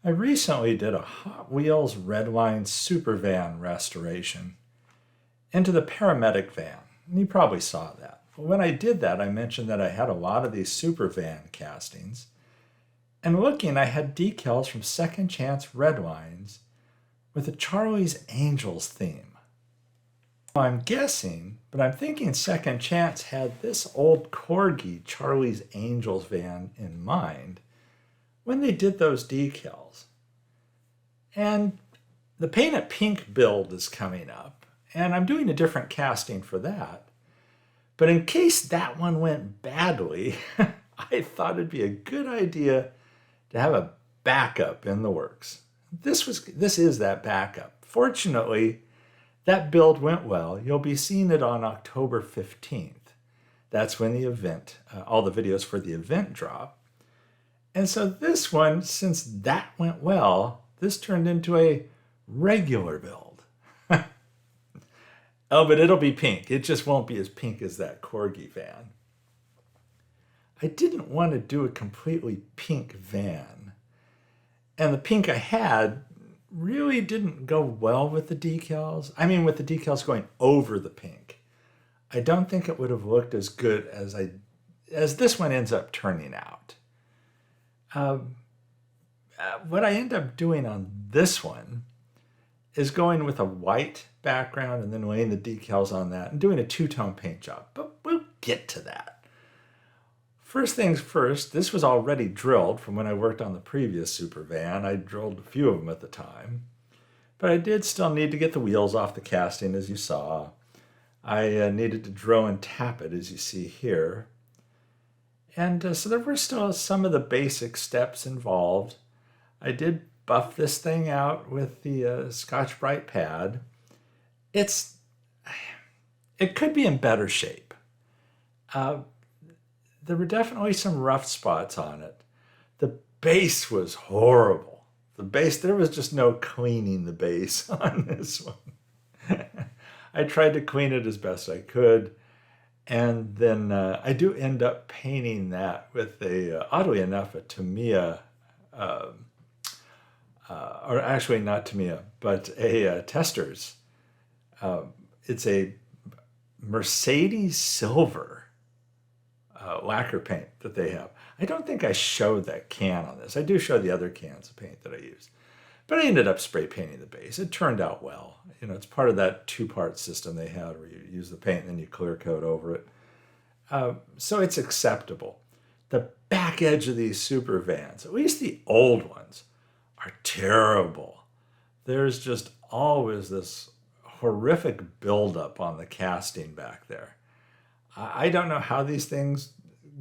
I recently did a Hot Wheels Redlines Super van restoration into the Paramedic van. And you probably saw that. But when I did that, I mentioned that I had a lot of these super van castings. And looking, I had decals from Second Chance Redlines with a Charlie's Angels theme. Well, I'm guessing, but I'm thinking Second Chance had this old Corgi Charlie's Angels van in mind when they did those decals. And the Paint It Pink build is coming up, and I'm doing a different casting for that. But in case that one went badly, I thought it'd be a good idea to have a backup in the works. This is that backup. Fortunately, that build went well. You'll be seeing it on October 15th. That's when the event, all the videos for the event drop. And so this one, since that went well, this turned into a regular build. Oh, but it'll be pink. It just won't be as pink as that Corgi van. I didn't want to do a completely pink van. And the pink I had really didn't go well with the decals. I mean, with the decals going over the pink. I don't think it would have looked as good as this one ends up turning out. What I end up doing on this one is going with a white background and then laying the decals on that and doing a two-tone paint job. But we'll get to that. First things first, this was already drilled from when I worked on the previous super van. I drilled a few of them at the time. But I did still need to get the wheels off the casting, as you saw. I needed to drill and tap it, as you see here. And so there were still some of the basic steps involved. I did buff this thing out with the Scotch-Brite pad. It could be in better shape. There were definitely some rough spots on it. The base was horrible. There was just no cleaning the base on this one. I tried to clean it as best I could. And then I do end up painting that with oddly enough, a Tamiya, or actually not Tamiya, but a Testors. It's a Mercedes Silver lacquer paint that they have. I don't think I showed that can on this. I do show the other cans of paint that I use. But I ended up spray painting the base. It turned out well. You know, it's part of that two-part system they had where you use the paint and then you clear coat over it. So it's acceptable. The back edge of these super vans, at least the old ones, are terrible. There's just always this horrific buildup on the casting back there. I don't know how these things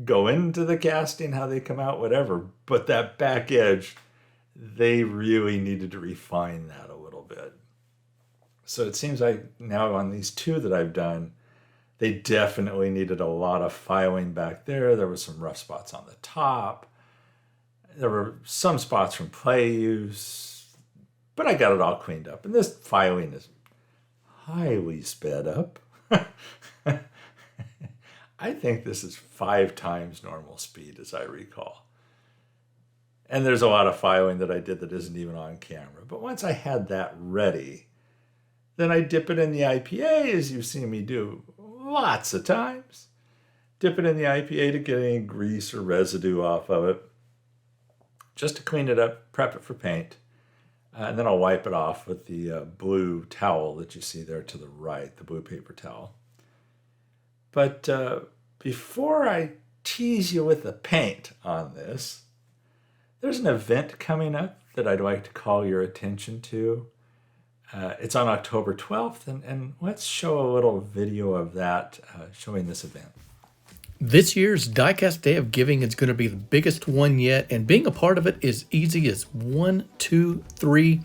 go into the casting, how they come out, whatever, but that back edge, they really needed to refine that a little bit. So it seems like now on these two that I've done, they definitely needed a lot of filing back there. There were some rough spots on the top. There were some spots from play use, but I got it all cleaned up. And this filing is highly sped up. I think this is 5 times normal speed, as I recall. And there's a lot of filing that I did that isn't even on camera. But once I had that ready, then I dip it in the IPA, as you've seen me do lots of times. Dip it in the IPA to get any grease or residue off of it, just to clean it up, prep it for paint. And then I'll wipe it off with the blue towel that you see there to the right, the blue paper towel. But before I tease you with the paint on this, there's an event coming up that I'd like to call your attention to. It's on October 12th, and let's show a little video of that showing this event. This year's Diecast Day of Giving is going to be the biggest one yet, and being a part of it is easy as 1, 2, 3.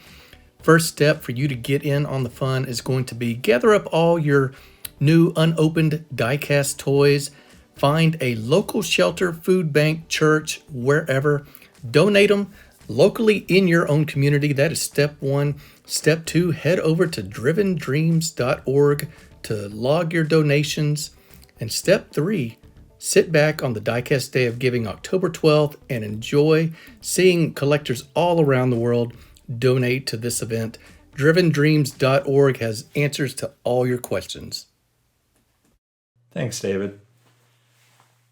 First step for you to get in on the fun is going to be gather up all your new unopened Diecast toys, find a local shelter, food bank, church, wherever, donate them locally in your own community. That is step 1. Step 2, head over to drivendreams.org to log your donations. And step 3, Sit back on the Diecast Day of Giving October 12th and enjoy seeing collectors all around the world donate to this event. DrivenDreams.org has answers to all your questions. Thanks, David.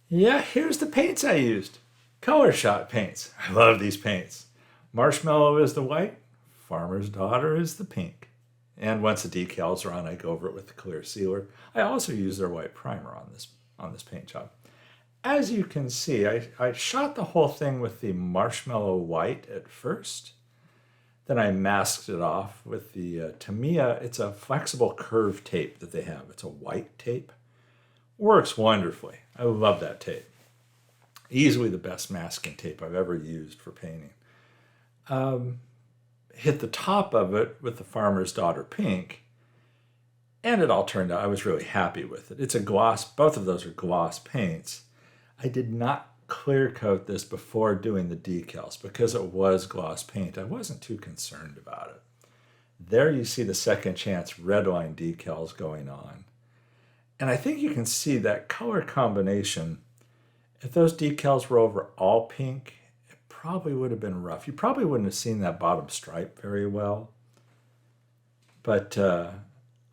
Yeah, here's the paints I used. Color shot paints. I love these paints. Marshmallow is the white, Farmer's Daughter is the pink. And once the decals are on, I go over it with the clear sealer. I also use their white primer on this paint job. As you can see, I shot the whole thing with the marshmallow white at first. Then I masked it off with the Tamiya. It's a flexible curve tape that they have. It's a white tape. Works wonderfully. I love that tape. Easily the best masking tape I've ever used for painting. Hit the top of it with the Farmer's Daughter pink, and it all turned out, I was really happy with it. It's a gloss, both of those are gloss paints. I did not clear coat this before doing the decals because it was gloss paint. I wasn't too concerned about it. There you see the Second Chance Redline decals going on. And I think you can see that color combination. If those decals were over all pink, it probably would have been rough. You probably wouldn't have seen that bottom stripe very well. But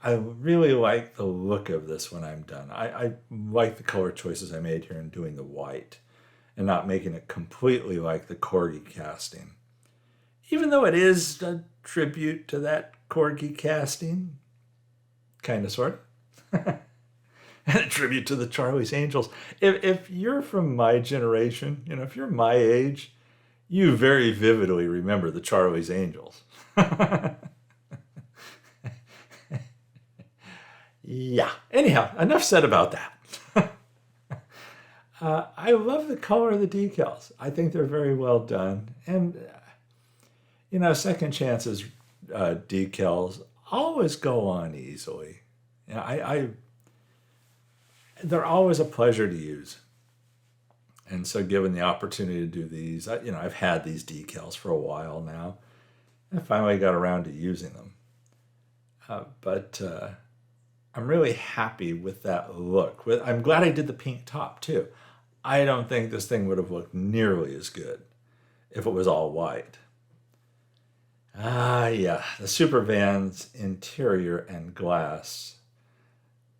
I really like the look of this when I'm done. I like the color choices I made here in doing the white and not making it completely like the Corgi casting. Even though it is a tribute to that Corgi casting, kind of, sort of. And a tribute to the Charlie's Angels. If you're from my generation, if you're my age, you very vividly remember the Charlie's Angels. Yeah. Anyhow, enough said about that. I love the color of the decals. I think they're very well done. And, Second Chance's decals always go on easily. They're always a pleasure to use. And so given the opportunity to do these, I've had these decals for a while now. I finally got around to using them. But I'm really happy with that look. I'm glad I did the pink top too. I don't think this thing would have looked nearly as good if it was all white. Yeah, the Super Van's interior and glass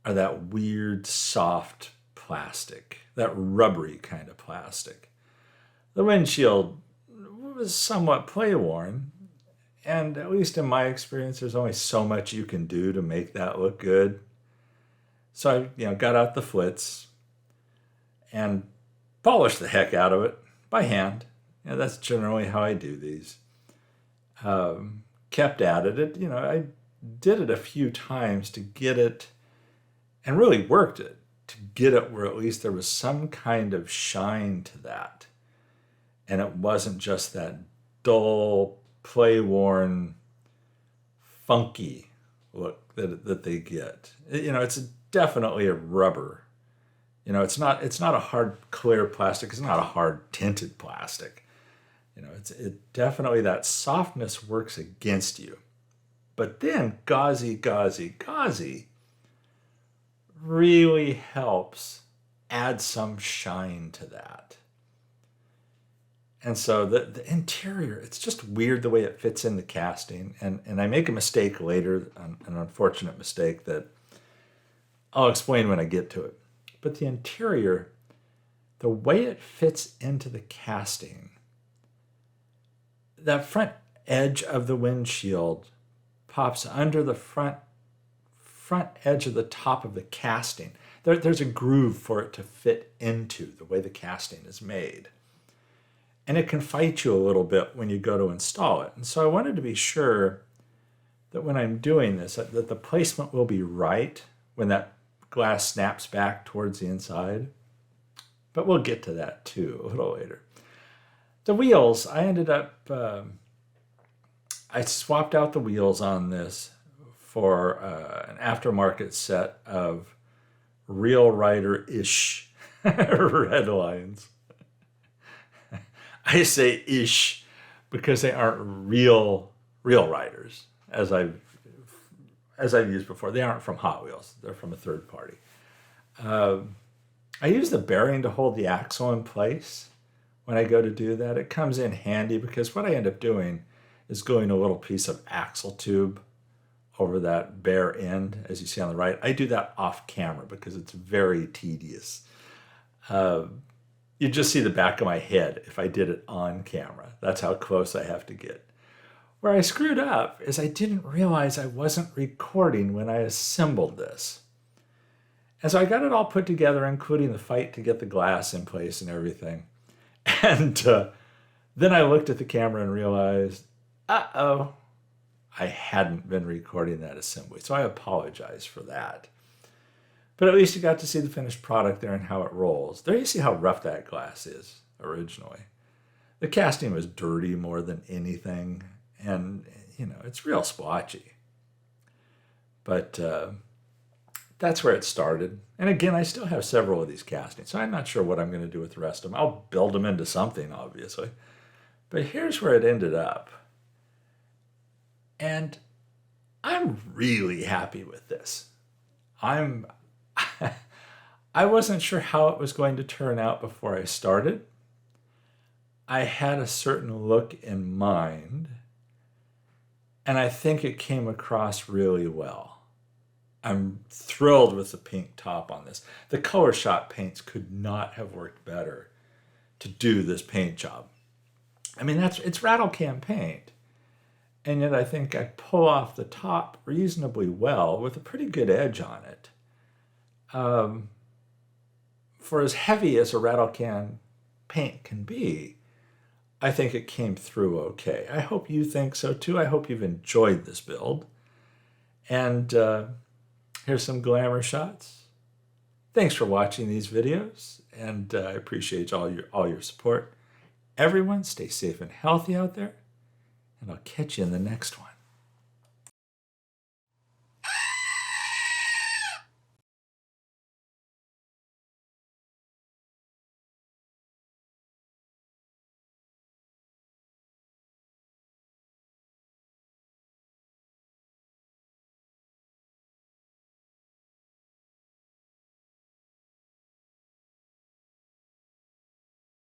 are that weird, soft plastic, that rubbery kind of plastic. The windshield was somewhat play-worn, and at least in my experience, there's only so much you can do to make that look good. So I, got out the flits and polished the heck out of it by hand. That's generally how I do these. Kept at it. I did it a few times to get it, and really worked it, to get it where at least there was some kind of shine to that. And it wasn't just that dull, play-worn, funky look that they get. It's definitely a rubber. It's not a hard, clear plastic. It's not a hard, tinted plastic. It definitely, that softness works against you. But then gauzy really helps add some shine to that. And so the interior, it's just weird the way it fits in the casting. And I make a mistake later, an unfortunate mistake that I'll explain when I get to it. But the interior, the way it fits into the casting, that front edge of the windshield pops under the front edge of the top of the casting. There's a groove for it to fit into the way the casting is made. And it can fight you a little bit when you go to install it. And so I wanted to be sure that when I'm doing this, that the placement will be right when that glass snaps back towards the inside. But we'll get to that too a little later. The wheels, I ended up, I swapped out the wheels on this for an aftermarket set of Real Rider-ish Redlines. I say ish because they aren't real riders, as I've used before. They aren't from Hot Wheels. They're from a third party. I use the bearing to hold the axle in place when I go to do that. It comes in handy because what I end up doing is gluing a little piece of axle tube over that bare end, as you see on the right. I do that off camera because it's very tedious. You just see the back of my head if I did it on camera. That's how close I have to get. Where I screwed up is I didn't realize I wasn't recording when I assembled this. And so I got it all put together, including the fight to get the glass in place and everything. And then I looked at the camera and realized, uh-oh, I hadn't been recording that assembly. So I apologize for that. But at least you got to see the finished product there and how it rolls. There you see how rough that glass is originally. The casting was dirty more than anything. And, you know, it's real splotchy. But that's where it started. And again, I still have several of these castings. So I'm not sure what I'm going to do with the rest of them. I'll build them into something, obviously. But here's where it ended up. And I'm really happy with this. I wasn't sure how it was going to turn out before I started. I had a certain look in mind, and I think it came across really well. I'm thrilled with the pink top on this. The color shot paints could not have worked better to do this paint job. I mean, it's rattle can paint. And yet I think I pull off the top reasonably well with a pretty good edge on it. For as heavy as a rattle can paint can be, I think it came through okay. I hope you think so too. I hope you've enjoyed this build. And here's some glamour shots. Thanks for watching these videos, and I appreciate all your support. Everyone, stay safe and healthy out there, and I'll catch you in the next one.